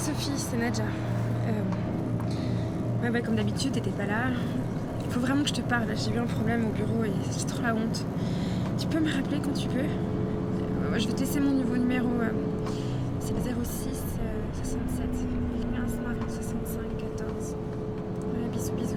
Sophie, c'est Nadja. Ouais, comme d'habitude, t'étais pas là. Il faut vraiment que je te parle. J'ai eu un problème au bureau et j'ai trop la honte. Tu peux me rappeler quand tu veux? Je vais te laisser mon nouveau numéro. C'est le 06 67 15 65 14. Ouais, bisous, bisous.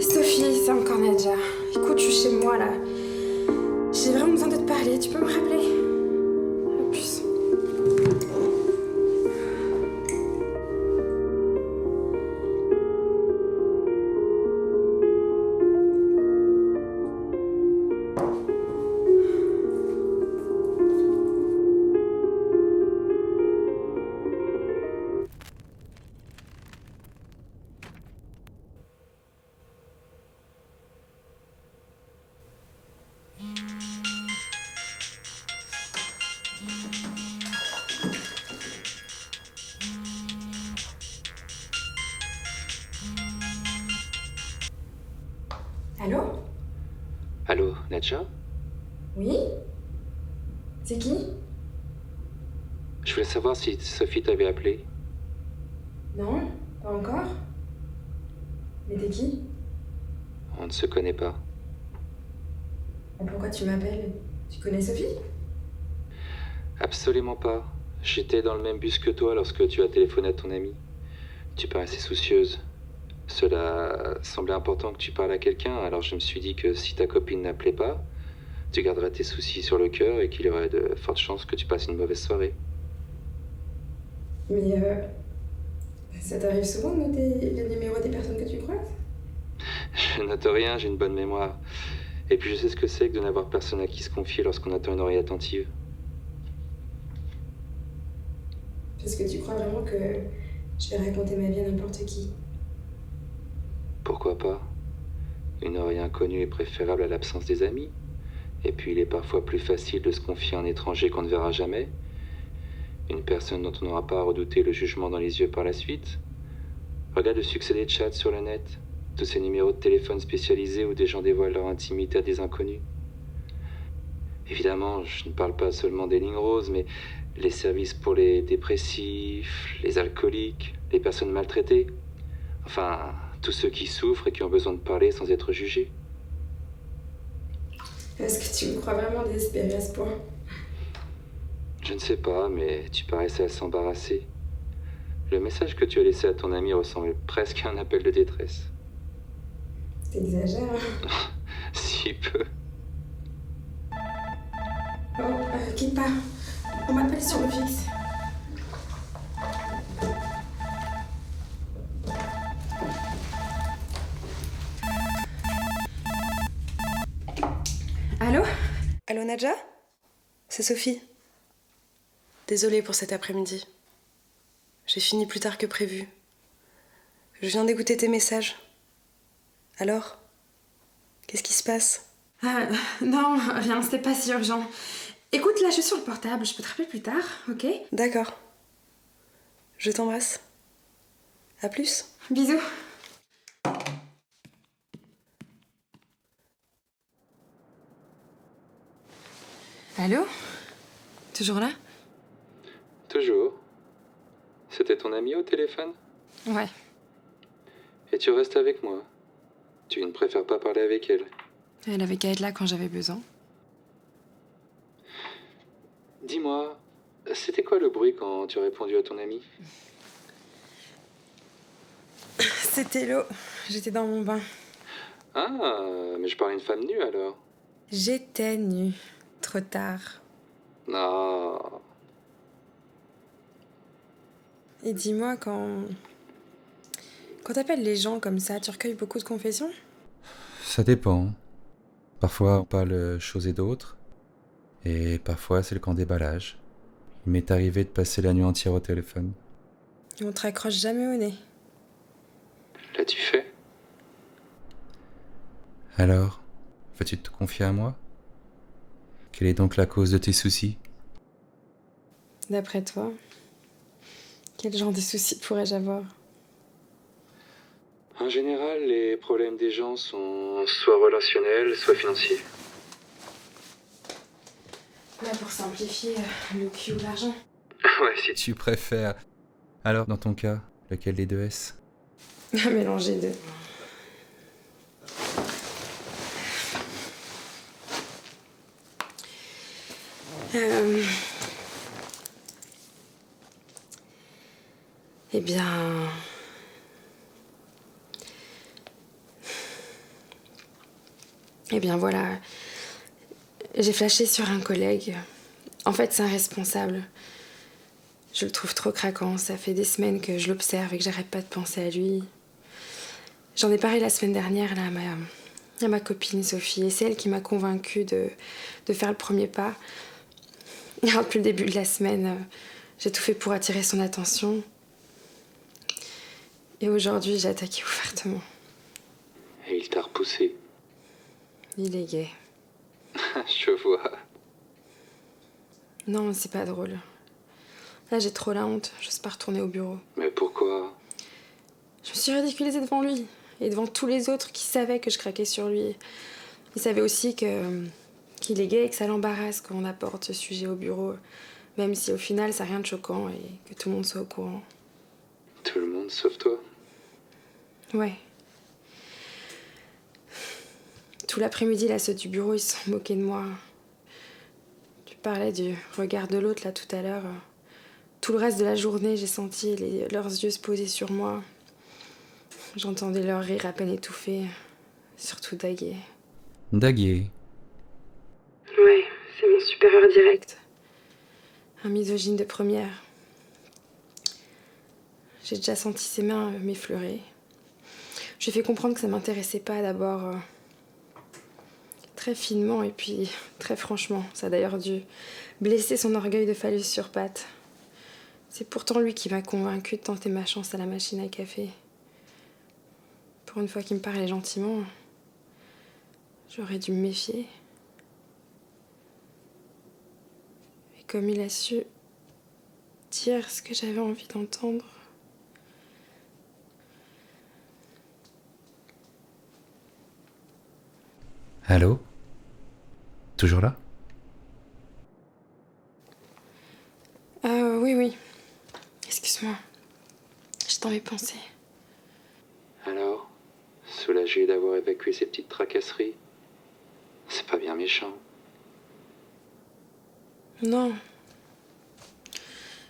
Sophie, c'est encore Nadja. Écoute, je suis chez moi là. J'ai vraiment besoin de te parler. Tu peux me rappeler? À plus. Allô? Allô, Nadja? Oui? C'est qui? Je voulais savoir si Sophie t'avait appelé. Non, pas encore. Mais t'es qui? On ne se connaît pas. Pourquoi tu m'appelles? Tu connais Sophie? Absolument pas. J'étais dans le même bus que toi lorsque tu as téléphoné à ton amie. Tu paraissais soucieuse. Cela semblait important que tu parles à quelqu'un, alors je me suis dit que si ta copine n'appelait pas, tu garderais tes soucis sur le cœur et qu'il y aurait de fortes chances que tu passes une mauvaise soirée. Mais ça t'arrive souvent de noter le numéro des personnes que tu croises? Je note rien, j'ai une bonne mémoire. Et puis je sais ce que c'est que de n'avoir personne à qui se confier lorsqu'on attend une oreille attentive. Parce que tu crois vraiment que je vais raconter ma vie à n'importe qui? Pourquoi pas? Une oreille inconnue est préférable à l'absence des amis. Et puis il est parfois plus facile de se confier à un étranger qu'on ne verra jamais. Une personne dont on n'aura pas à redouter le jugement dans les yeux par la suite. Regarde le succès des chats sur le net. Tous ces numéros de téléphone spécialisés où des gens dévoilent leur intimité à des inconnus. Évidemment, je ne parle pas seulement des lignes roses, mais les services pour les dépressifs, les alcooliques, les personnes maltraitées. Enfin, tous ceux qui souffrent et qui ont besoin de parler sans être jugés. Est-ce que tu me crois vraiment désespérée à ce point? Je ne sais pas, mais tu paraissais assez embarrassée. Le message que tu as laissé à ton ami ressemblait presque à un appel de détresse. T'exagères, hein? Si peu. Oh, quitte pas. On m'appelle sur le fixe. Allô? Allô Nadja? C'est Sophie. Désolée pour cet après-midi. J'ai fini plus tard que prévu. Je viens d'écouter tes messages. Alors? Qu'est-ce qui se passe? Non, rien, c'était pas si urgent. Écoute, là, je suis sur le portable, je peux te rappeler plus tard, ok? D'accord. Je t'embrasse. À plus. Bisous. Allô? Toujours là? Toujours. C'était ton ami au téléphone? Ouais. Et tu restes avec moi. Tu ne préfères pas parler avec elle? Elle avait qu'à être là quand j'avais besoin. Dis-moi, c'était quoi le bruit quand tu as répondu à ton ami? C'était l'eau. j'étais dans mon bain. Ah, mais je parlais une femme nue alors. J'étais nue. Trop tard. Non. Et dis-moi, quand t'appelles les gens comme ça, tu recueilles beaucoup de confessions? Ça dépend. Parfois on parle choses et d'autres. Et parfois c'est le camp déballage. Il m'est arrivé de passer la nuit entière au téléphone. Et on te raccroche jamais au nez. L'as-tu fait? Alors, veux-tu te confier à moi? Quelle est donc la cause de tes soucis? D'après toi, quel genre de soucis pourrais-je avoir? En général, les problèmes des gens sont soit relationnels, soit financiers. Là, pour simplifier, le cul ou l'argent. Ouais, si tu préfères. Alors, dans ton cas, lequel des deux est-ce? Mélanger deux. Eh bien... Eh bien voilà, j'ai flashé sur un collègue. En fait, c'est un responsable. Je le trouve trop craquant, ça fait des semaines que je l'observe et que j'arrête pas de penser à lui. J'en ai parlé la semaine dernière là, à ma copine Sophie, et c'est elle qui m'a convaincue de faire le premier pas. Et alors, depuis le début de la semaine, j'ai tout fait pour attirer son attention. Et aujourd'hui, j'ai attaqué ouvertement. Et il t'a repoussé. Il est gay. Je vois. Non, c'est pas drôle. Là, j'ai trop la honte. J'ose pas retourner au bureau. Mais pourquoi? Je me suis ridiculisée devant lui. Et devant tous les autres qui savaient que je craquais sur lui. Ils savaient aussi qu'il est gay et que ça l'embarrasse quand on apporte ce sujet au bureau. Même si au final, ça n'a rien de choquant et que tout le monde soit au courant. Tout le monde sauf toi? Ouais. Tout l'après-midi, là, ceux du bureau, ils se sont moqués de moi. Tu parlais du regard de l'autre, là, tout à l'heure. Tout le reste de la journée, j'ai senti leurs yeux se poser sur moi. J'entendais leur rire à peine étouffé. Surtout Daguet. Daguet. Ouais, c'est mon supérieur direct. Un misogyne de première. J'ai déjà senti ses mains m'effleurer. Je lui ai fait comprendre que ça m'intéressait pas d'abord... très finement et puis très franchement. Ça a d'ailleurs dû blesser son orgueil de phallus sur pattes. C'est pourtant lui qui m'a convaincue de tenter ma chance à la machine à café. Pour une fois qu'il me parlait gentiment, j'aurais dû me méfier. Et comme il a su dire ce que j'avais envie d'entendre... Allô? Toujours là? Oui. Excuse-moi. Je t'en ai pensé. Alors? Soulagé d'avoir évacué ces petites tracasseries? C'est pas bien méchant. Non.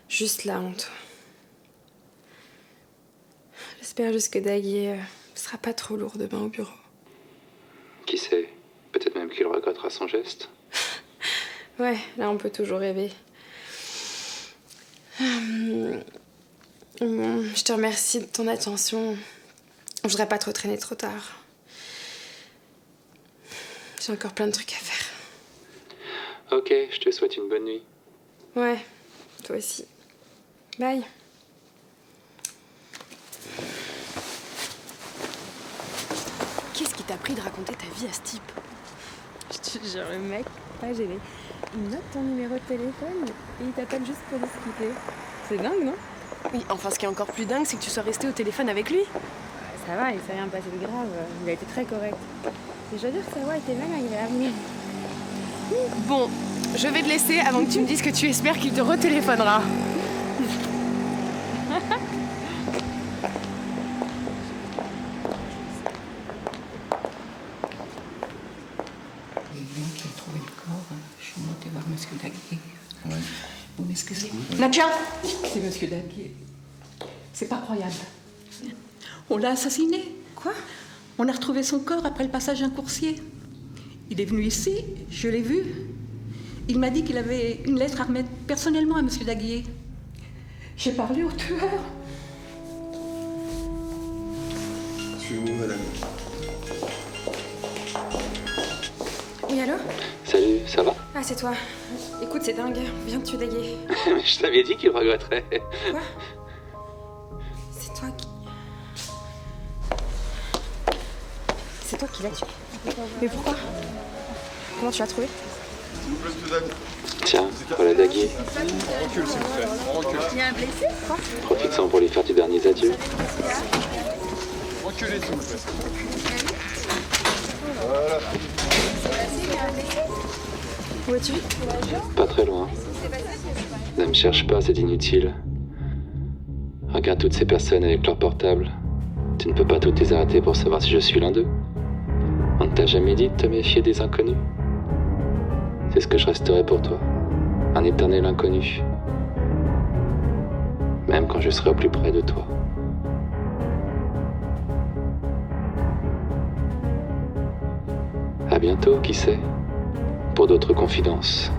Juste la honte. J'espère juste que Daguet sera pas trop lourd demain au bureau. Qui sait? Peut-être même qu'il regrettera son geste. Ouais, là on peut toujours rêver. Bon, je te remercie de ton attention. Je voudrais pas trop traîner trop tard. J'ai encore plein de trucs à faire. Ok, je te souhaite une bonne nuit. Ouais, toi aussi. Bye. Qu'est-ce qui t'a pris de raconter ta vie à ce type? Je te jure, le mec, pas gêné. Il note ton numéro de téléphone et il t'appelle juste pour discuter. C'est dingue, non? Oui, enfin, ce qui est encore plus dingue, c'est que tu sois resté au téléphone avec lui. Ça va, il s'est rien passé de grave. Il a été très correct. Et je dois dire que sa voix était même agréable. Bon, je vais te laisser avant que tu me dises que tu espères qu'il te retéléphonera. J'ai trouvé le corps. Je suis montée voir Monsieur Daguet. Ouais. Vous m'excusez? Nadia, C'est Monsieur Daguet. C'est pas croyable. On l'a assassiné. Quoi? On a retrouvé son corps après le passage d'un coursier. Il est venu ici, je l'ai vu. Il m'a dit qu'il avait une lettre à remettre personnellement à M. Daguier. J'ai parlé au tueur. Suivez-moi, madame. Oui, allô? Salut, ça va? Ah, c'est toi. Écoute, c'est dingue. On vient de tuer Daguier. Je t'avais dit qu'il regretterait. Quoi? C'est toi qui... C'est toi qui l'as tué. Mais pourquoi? Comment tu l'as trouvé? Tiens, voilà Daguier. On recule, s'il vous plaît. On recule. Il y a un blessé? Quoi? Profite-en pour lui faire tes derniers adieux. Reculez, s'il vous plaît. Où es-tu? Pas très loin. Ne me cherche pas, c'est inutile. Regarde toutes ces personnes avec leur portable. Tu ne peux pas toutes les arrêter pour savoir si je suis l'un d'eux. On ne t'a jamais dit de te méfier des inconnus. C'est ce que je resterai pour toi. Un éternel inconnu. Même quand je serai au plus près de toi. À bientôt, qui sait, pour d'autres confidences.